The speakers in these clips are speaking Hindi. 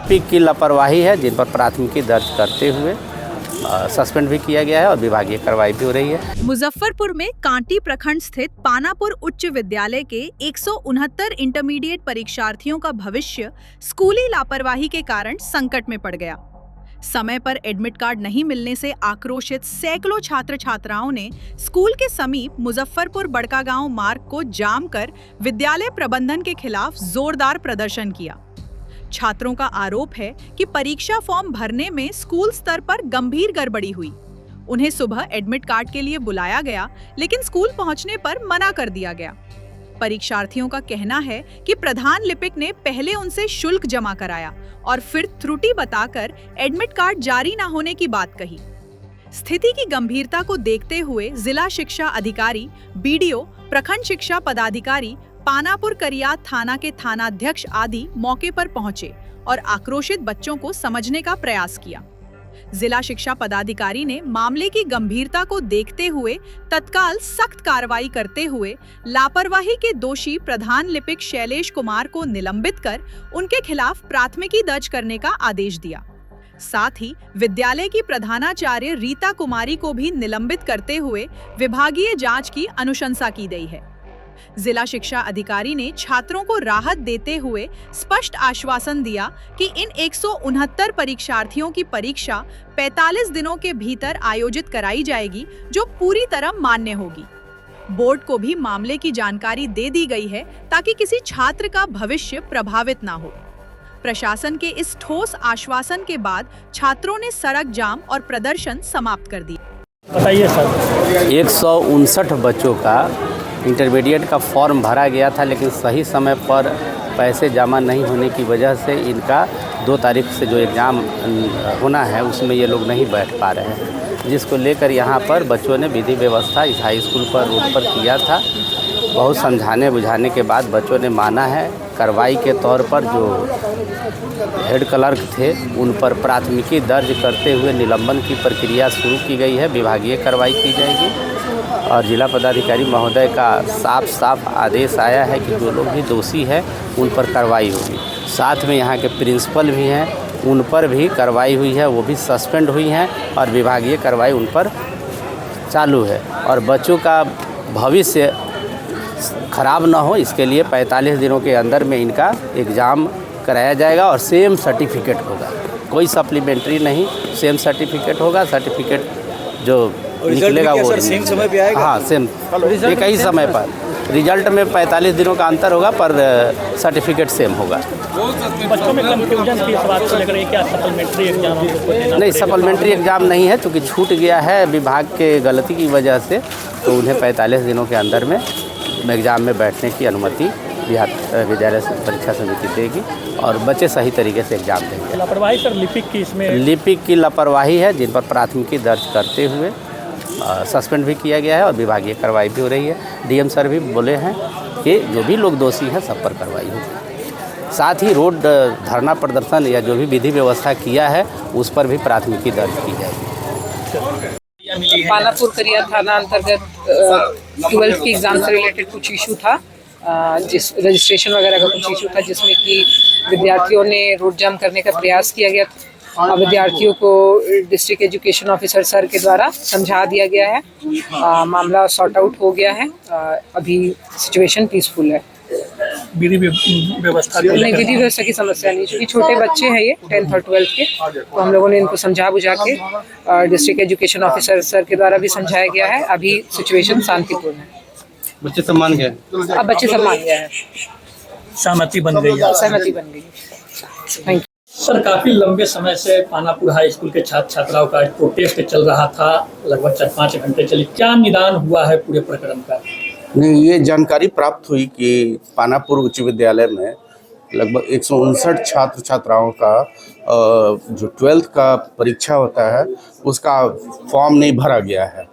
लिपिक की लापरवाही है, जिन पर प्राथमिकी दर्ज करते हुए सस्पेंड भी किया गया है और विभागीय कार्रवाई भी हो रही है। मुजफ्फरपुर में कांटी प्रखंड स्थित पानापुर उच्च विद्यालय के 169 इंटरमीडिएट परीक्षार्थियों का भविष्य स्कूली लापरवाही के कारण संकट में पड़ गया। समय पर एडमिट कार्ड नहीं मिलने से आक्रोशित सैकड़ों छात्र छात्राओं ने स्कूल के समीप मुजफ्फरपुर बड़कागांव मार्ग को जाम कर विद्यालय प्रबंधन के खिलाफ जोरदार प्रदर्शन किया। छात्रों का आरोप है कि परीक्षा फॉर्म भरने में स्कूल स्तर पर गंभीर गड़बड़ी हुई। उन्हें सुबह एडमिट कार्ड के लिए बुलाया गया, लेकिन स्कूल पहुंचने पर मना कर दिया गया। परीक्षार्थियों का कहना है कि प्रधान लिपिक ने पहले उनसे शुल्क जमा कराया और फिर त्रुटि बताकर एडमिट कार्ड जारी न होने की बात कही। स्थिति की गंभीरता को देखते हुए जिला शिक्षा अधिकारी, बीडीओ, प्रखंड शिक्षा पदाधिकारी, पानापुर करियात थाना के थानाध्यक्ष आदि मौके पर पहुंचे और आक्रोशित बच्चों को समझने का प्रयास किया। जिला शिक्षा पदाधिकारी ने मामले की गंभीरता को देखते हुए तत्काल सख्त कार्रवाई करते हुए लापरवाही के दोषी प्रधान लिपिक शैलेश कुमार को निलंबित कर उनके खिलाफ प्राथमिकी दर्ज करने का आदेश दिया। साथ ही विद्यालय की प्रधानाचार्य रीता कुमारी को भी निलंबित करते हुए विभागीय जांच की अनुशंसा की गई है। जिला शिक्षा अधिकारी ने छात्रों को राहत देते हुए स्पष्ट आश्वासन दिया कि इन 169 परीक्षार्थियों की परीक्षा 45 दिनों के भीतर आयोजित कराई जाएगी, जो पूरी तरह मान्य होगी। बोर्ड को भी मामले की जानकारी दे दी गई है ताकि किसी छात्र का भविष्य प्रभावित न हो। प्रशासन के इस ठोस आश्वासन के बाद छात्रों ने सड़क जाम और प्रदर्शन समाप्त कर दिया। बताइए सर। 159 बच्चों का इंटरमीडिएट का फॉर्म भरा गया था, लेकिन सही समय पर पैसे जमा नहीं होने की वजह से इनका 2 तारीख से जो एग्ज़ाम होना है उसमें ये लोग नहीं बैठ पा रहे हैं, जिसको लेकर यहाँ पर बच्चों ने विधि व्यवस्था इस हाई स्कूल पर रोड पर किया था। बहुत समझाने बुझाने के बाद बच्चों ने माना है। कार्रवाई के तौर पर जो हेड क्लर्क थे उन पर प्राथमिकी दर्ज करते हुए निलंबन की प्रक्रिया शुरू की गई है। विभागीय कार्रवाई की जाएगी और जिला पदाधिकारी महोदय का साफ आदेश आया है कि जो लोग भी दोषी हैं उन पर कार्रवाई होगी। साथ में यहाँ के प्रिंसिपल भी हैं, उन पर भी कार्रवाई हुई है, वो भी सस्पेंड हुई हैं और विभागीय कार्रवाई उन पर चालू है। और बच्चों का भविष्य खराब ना हो, इसके लिए 45 दिनों के अंदर में इनका एग्ज़ाम कराया जाएगा और सेम सर्टिफिकेट होगा, कोई सप्लीमेंट्री नहीं, सेम सर्टिफिकेट होगा। सर्टिफिकेट जो निकलेगा वो सेम समय पे आएगा। हाँ, सेम एक ही समय पर। रिजल्ट में 45 दिनों का अंतर होगा पर सर्टिफिकेट सेम होगा। बच्चों में कंफ्यूजन की इस बात को लेकर क्या सप्लीमेंट्री एग्जाम नहीं, सप्लीमेंट्री एग्ज़ाम नहीं है, क्योंकि छूट गया है विभाग के गलती की वजह से, तो उन्हें 45 दिनों के अंदर में एग्ज़ाम में बैठने की अनुमति बिहार विद्यालय परीक्षा समिति देगी और बच्चे सही तरीके से एग्ज़ाम देंगे। लापरवाही सर लिपिक की इसमें लिपिक की लापरवाही है, जिन पर प्राथमिकी दर्ज करते हुए सस्पेंड भी किया गया है और विभागीय कार्रवाई भी हो रही है। डीएम सर भी बोले हैं कि जो भी लोग दोषी हैं सब पर कार्रवाई होगी। साथ ही रोड धरना प्रदर्शन या जो भी विधि व्यवस्था किया है उस पर भी प्राथमिकी दर्ज की जाएगी। पानापुर करिया थाना अंतर्गत 12th की एग्ज़ाम से रिलेटेड कुछ इशू था, जिस रजिस्ट्रेशन वगैरह का कुछ इशू था, जिसमें कि विद्यार्थियों ने रोड जाम करने का प्रयास किया गया था। विद्यार्थियों को डिस्ट्रिक्ट एजुकेशन ऑफिसर सर के द्वारा समझा दिया गया है। मामला सॉर्ट आउट हो गया है। अभी सिचुएशन पीसफुल है। विधि व्यवस्था की समस्या नहीं, क्योंकि छोटे बच्चे हैं ये 10th और 12th के, तो हम लोगों ने इनको समझा बुझा के डिस्ट्रिक्ट एजुकेशन ऑफिसर सर के द्वारा भी समझाया गया है। अभी सिचुएशन शांतिपूर्ण है। बच्चे सम्मान गए, अब बच्चे सम्मान गया है, सहमति बन गई। Thank you sir. काफी लंबे समय से पानापुर हाई स्कूल के छात्र छात्राओं का प्रोटेस्ट चल रहा था, लगभग 4-5 घंटे चली। क्या निदान हुआ है पूरे प्रकरण का? नहीं, ये जानकारी प्राप्त हुई कि पानापुर उच्च विद्यालय में लगभग 159 छात्र छात्राओं का जो 12th का परीक्षा होता है उसका फॉर्म नहीं भरा गया है।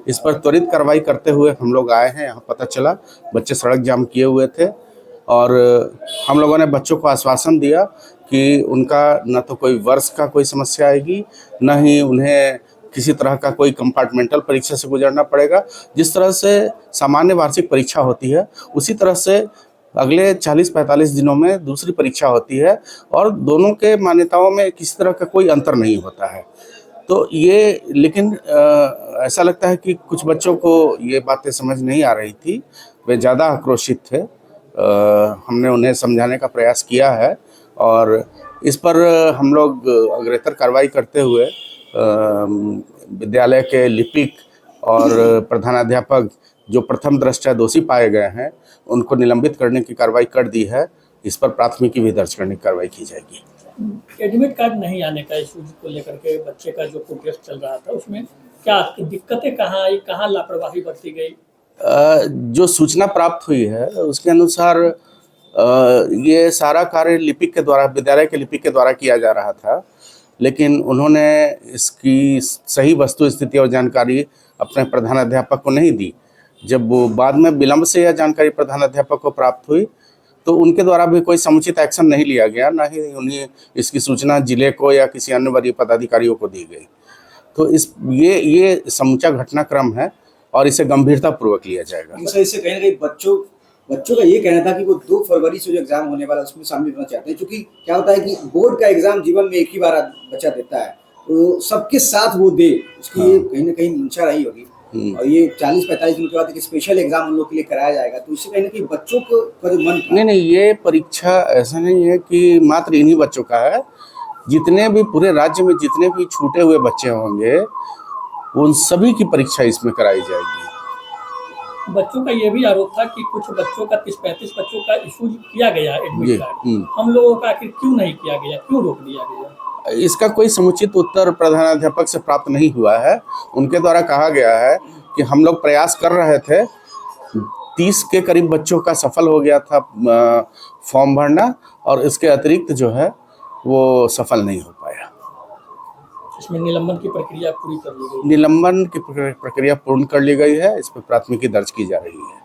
इस पर त्वरित कार्रवाई करते हुए हम लोग आए हैं। यहाँ पता चला बच्चे सड़क जाम किए हुए थे और हम लोगों ने बच्चों को आश्वासन दिया कि उनका न तो कोई वर्ष का कोई समस्या आएगी, न ही उन्हें किसी तरह का कोई कंपार्टमेंटल परीक्षा से गुजरना पड़ेगा। जिस तरह से सामान्य वार्षिक परीक्षा होती है उसी तरह से अगले 40-45 दिनों में दूसरी परीक्षा होती है और दोनों के मान्यताओं में किसी तरह का कोई अंतर नहीं होता है। तो ये लेकिन ऐसा लगता है कि कुछ बच्चों को ये बातें समझ नहीं आ रही थी, वे ज़्यादा आक्रोशित थे। हमने उन्हें समझाने का प्रयास किया है और इस पर हम लोग अग्रेतर कार्रवाई करते हुए विद्यालय के लिपिक और प्रधानाध्यापक जो प्रथम दृष्टया दोषी पाए गए हैं उनको निलंबित करने की कार्रवाई कर दी है। इस पर प्राथमिकी भी दर्ज करने की कार्रवाई की जाएगी। एडमिट कार्ड नहीं आने का इशू को लेकर के बच्चे का जो प्रोटेस्ट चल रहा था उसमें क्या दिक्कतें कहाँ आई, कहाँ लापरवाही बरती गई? जो सूचना प्राप्त हुई है उसके अनुसार ये सारा कार्य लिपिक के द्वारा, विद्यालय के लिपिक के द्वारा किया जा रहा था, लेकिन उन्होंने इसकी सही वस्तु स्थिति और जानकारी अपने प्रधानाध्यापक को नहीं दी। जब वो बाद में विलंब से यह जानकारी प्रधानाध्यापक को प्राप्त हुई तो उनके द्वारा भी कोई समुचित एक्शन नहीं लिया गया, ना ही उन्हें इसकी सूचना जिले को या किसी अन्य वरीय पदाधिकारियों को दी गई। तो ये समूचा घटनाक्रम है और इसे गंभीरतापूर्वक लिया जाएगा। इससे कहीं ना कहीं बच्चों का ये कहना था कि वो 2 फरवरी से जो एग्जाम होने वाला है उसमें शामिल होना चाहते हैं, क्योंकि क्या होता है कि बोर्ड का एग्जाम जीवन में एक ही बार बच्चा देता है, तो सबके साथ वो दे, उसकी ये कहीं ना कहीं मंशा रही होगी। और ये 40-45 दिन के बाद एक स्पेशल एग्जाम उन लोग के लिए कराया जाएगा, तो इससे कहीं ना कहीं बच्चों को का जो मन नहीं, ये परीक्षा ऐसा नहीं है कि मात्र इन्हीं बच्चों का है। जितने भी पूरे राज्य में जितने भी छूटे हुए बच्चे होंगे उन सभी की परीक्षा इसमें कराई जाएगी। बच्चों का ये भी आरोप था कि कुछ बच्चों का 30-35 बच्चों का इशू किया गया एडमिट कार्ड, हम लोगों का आखिर क्यों नहीं किया गया, क्यों रोक दिया गया? इसका कोई समुचित उत्तर प्रधानाध्यापक से प्राप्त नहीं हुआ है। उनके द्वारा कहा गया है कि हम लोग प्रयास कर रहे थे, 30 के करीब बच्चों का सफल हो गया था फॉर्म भरना, और इसके अतिरिक्त जो है वो सफल नहीं हो पाया। इसमें निलंबन की प्रक्रिया पूरी कर ली गई? निलंबन की प्रक्रिया पूर्ण कर ली गई है, इस पर प्राथमिकी दर्ज की जा रही है।